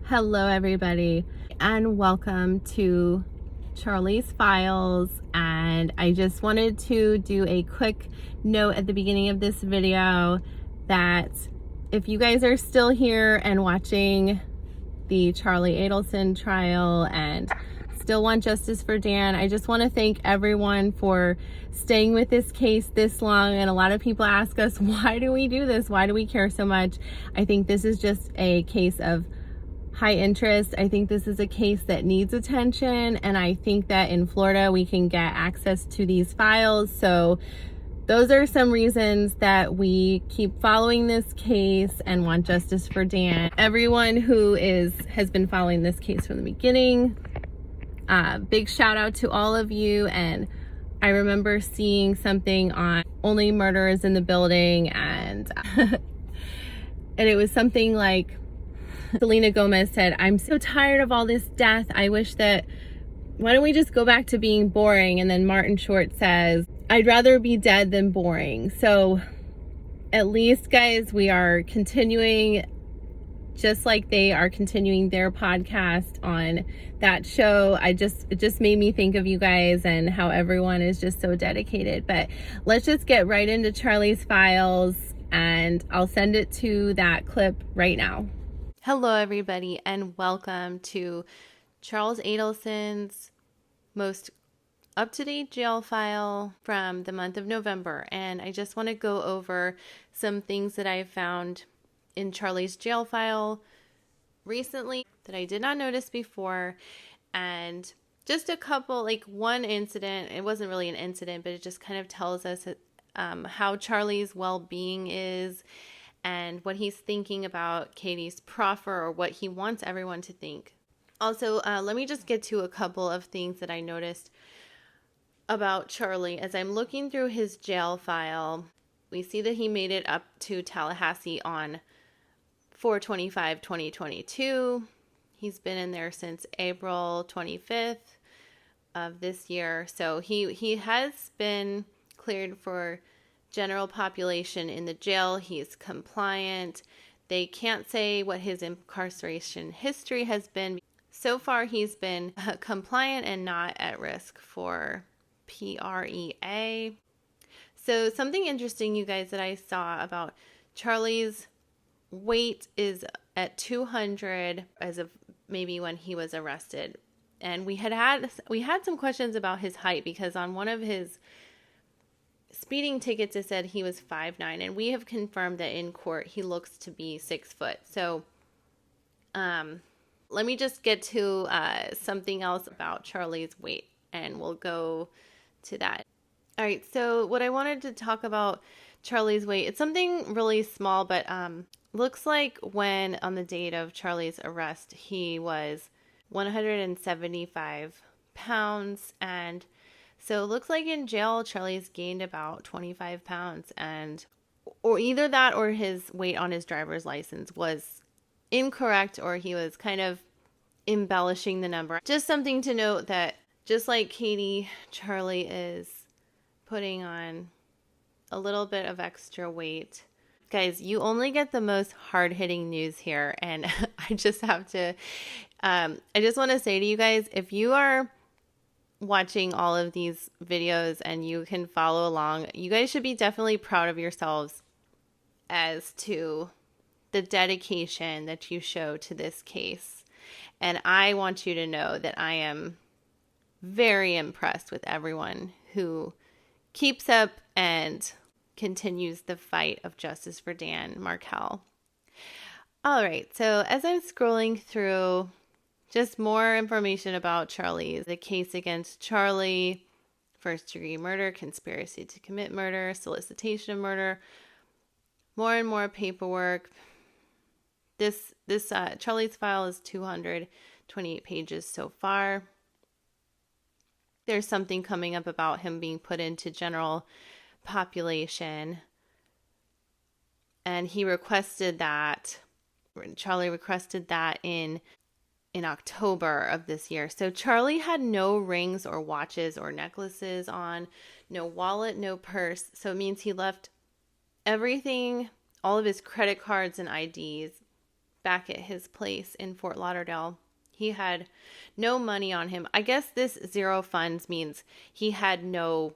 Hello, everybody, and welcome to Charlie's Files. And I just wanted to do a quick note at the beginning of this video that if you guys are still here and watching the Charlie Adelson trial and still want justice for Dan, I just want to thank everyone for staying with this case this long. And a lot of people ask us, why do we do this? Why do we care so much? I think this is just a case of high interest. I think this is a case that needs attention, and I think that in Florida we can get access to these files. So those are some reasons that we keep following this case and want justice for Dan. Everyone who has been following this case from the beginning, big shout out to all of you. And I remember seeing something on Only Murderers in the Building, and and it was something like, Selena Gomez said, "I'm so tired of all this death. I wish that, why don't we just go back to being boring?" And then Martin Short says, "I'd rather be dead than boring." So at least, guys, we are continuing just like they are continuing their podcast on that show. It just made me think of you guys and how everyone is just so dedicated. But let's just get right into Charlie's Files, and I'll send it to that clip right now. Hello, everybody, and welcome to Charles Adelson's most up-to-date jail file from the month of November. And I just want to go over some things that I found in Charlie's jail file recently that I did not notice before. And just a couple, like one incident, it wasn't really an incident, but it just kind of tells us how Charlie's well-being is and what he's thinking about Katie's proffer, or what he wants everyone to think. Also, let me just get to a couple of things that I noticed about Charlie. As I'm looking through his jail file, we see that he made it up to Tallahassee on 4/25/2022. He's been in there since April 25th of this year. So he has been cleared for general population in the jail. He's compliant. They can't say what his incarceration history has been. So far, he's been compliant and not at risk for PREA. So something interesting, you guys, that I saw about Charlie's weight is at 200 as of maybe when he was arrested. And we had some questions about his height, because on one of his speeding tickets it said he was 5'9", and we have confirmed that in court he looks to be 6 foot. So let me just get to something else about Charlie's weight, and we'll go to that. All right, so what I wanted to talk about Charlie's weight, it's something really small, but looks like when on the date of Charlie's arrest he was 175 pounds, and so it looks like in jail, Charlie's gained about 25 pounds, or either that or his weight on his driver's license was incorrect, or he was kind of embellishing the number. Just something to note that just like Katie, Charlie is putting on a little bit of extra weight. Guys, you only get the most hard-hitting news here, and I just want to say to you guys, if you are watching all of these videos and you can follow along, you guys should be definitely proud of yourselves as to the dedication that you show to this case. And I want you to know that I am very impressed with everyone who keeps up and continues the fight of justice for Dan Markel. All right, so as I'm scrolling through, just more information about Charlie, the case against Charlie, first-degree murder, conspiracy to commit murder, solicitation of murder, more and more paperwork. This Charlie's file is 228 pages so far. There's something coming up about him being put into general population, and Charlie requested that in October of this year. So Charlie had no rings or watches or necklaces on, no wallet, no purse. So it means he left everything, all of his credit cards and IDs back at his place in Fort Lauderdale. He had no money on him. I guess this zero funds means he had no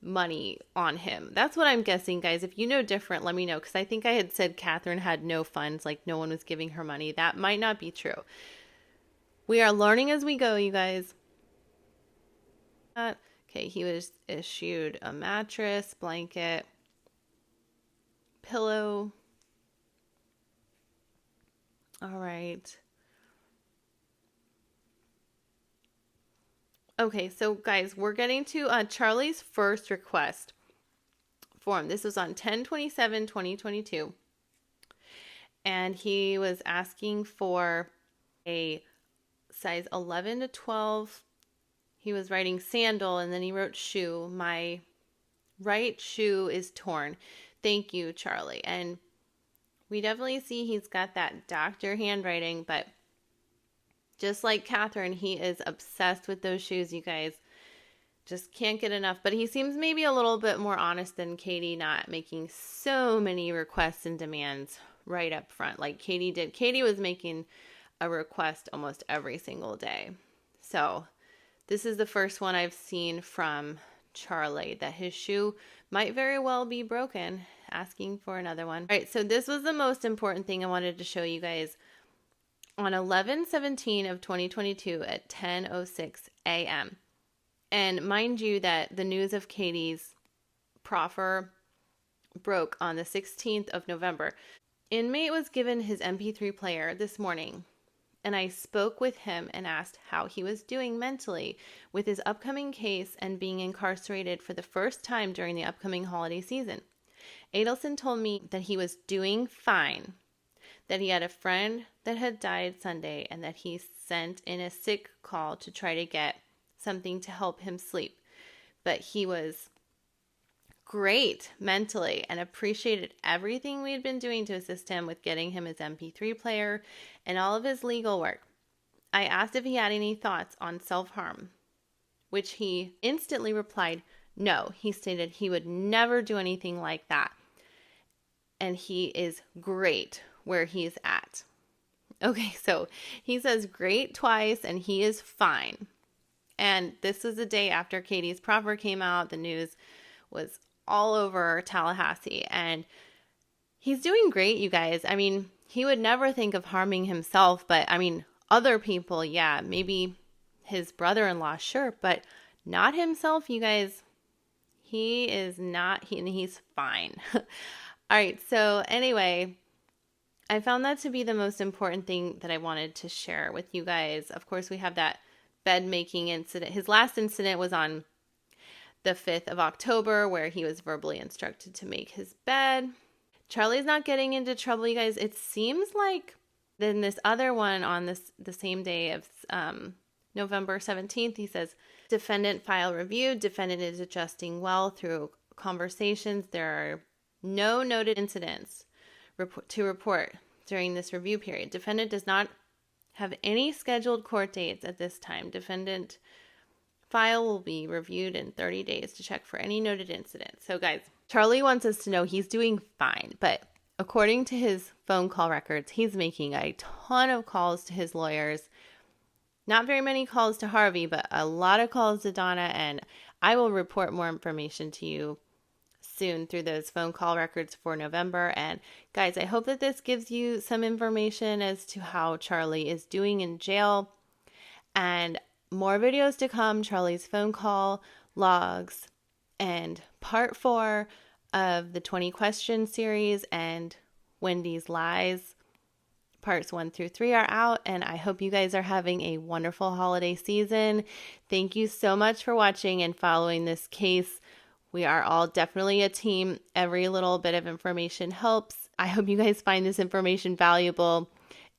money on him. That's what I'm guessing, guys. If you know different, let me know, because I think I had said Katherine had no funds, like no one was giving her money. That might not be true. We are learning as we go, you guys. Okay, he was issued a mattress, blanket, pillow. All right. Okay, so guys, we're getting to Charlie's first request form. This was on 10/27/2022. And he was asking for a size 11 to 12. He was writing sandal, and then he wrote shoe. My right shoe is torn. Thank you, Charlie. And we definitely see he's got that doctor handwriting, but just like Katherine, he is obsessed with those shoes, you guys. Just can't get enough. But he seems maybe a little bit more honest than Katie, not making so many requests and demands right up front like Katie did. Katie was making a request almost every single day. So this is the first one I've seen from Charlie, that his shoe might very well be broken, asking for another one. All right, so this was the most important thing I wanted to show you guys. On 11/17 of 2022 at 10:06 a.m. And mind you that the news of Katie's proffer broke on the 16th of November. Inmate was given his MP3 player this morning, and I spoke with him and asked how he was doing mentally with his upcoming case and being incarcerated for the first time during the upcoming holiday season. Adelson told me that he was doing fine, that he had a friend that had died Sunday, and that he sent in a sick call to try to get something to help him sleep. But he was great mentally and appreciated everything we had been doing to assist him with getting him his MP3 player and all of his legal work. I asked if he had any thoughts on self-harm, which he instantly replied, no. He stated he would never do anything like that. And he is great where he's at. Okay, so he says great twice and he is fine. And this was the day after Katie's proffer came out. The news was all over Tallahassee. And he's doing great, you guys. I mean, he would never think of harming himself. But, I mean, other people, yeah. Maybe his brother-in-law, sure. But not himself, you guys. He is not, he's fine. All right, so anyway, I found that to be the most important thing that I wanted to share with you guys. Of course, we have that bed making incident. His last incident was on the 5th of October, where he was verbally instructed to make his bed. Charlie's not getting into trouble, you guys. It seems like then this other one on the same day of November 17th, he says, defendant file review. Defendant is adjusting well through conversations. There are no noted incidents to report during this review period. Defendant does not have any scheduled court dates at this time. Defendant file will be reviewed in 30 days to check for any noted incidents. So guys, Charlie wants us to know he's doing fine, but according to his phone call records, he's making a ton of calls to his lawyers. Not very many calls to Harvey, but a lot of calls to Donna, and I will report more information to you soon through those phone call records for November. And guys, I hope that this gives you some information as to how Charlie is doing in jail, and more videos to come. Charlie's phone call logs and part 4 of the 20 question series and Wendy's lies parts 1 through 3 are out, and I hope you guys are having a wonderful holiday season. Thank you so much for watching and following this case. We are all definitely a team. Every little bit of information helps. I hope you guys find this information valuable.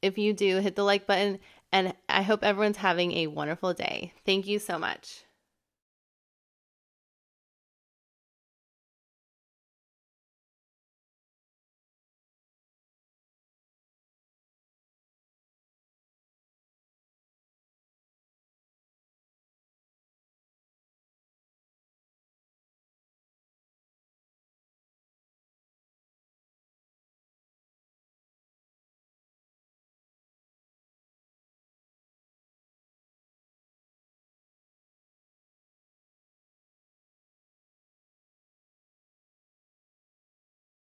If you do, hit the like button, and I hope everyone's having a wonderful day. Thank you so much.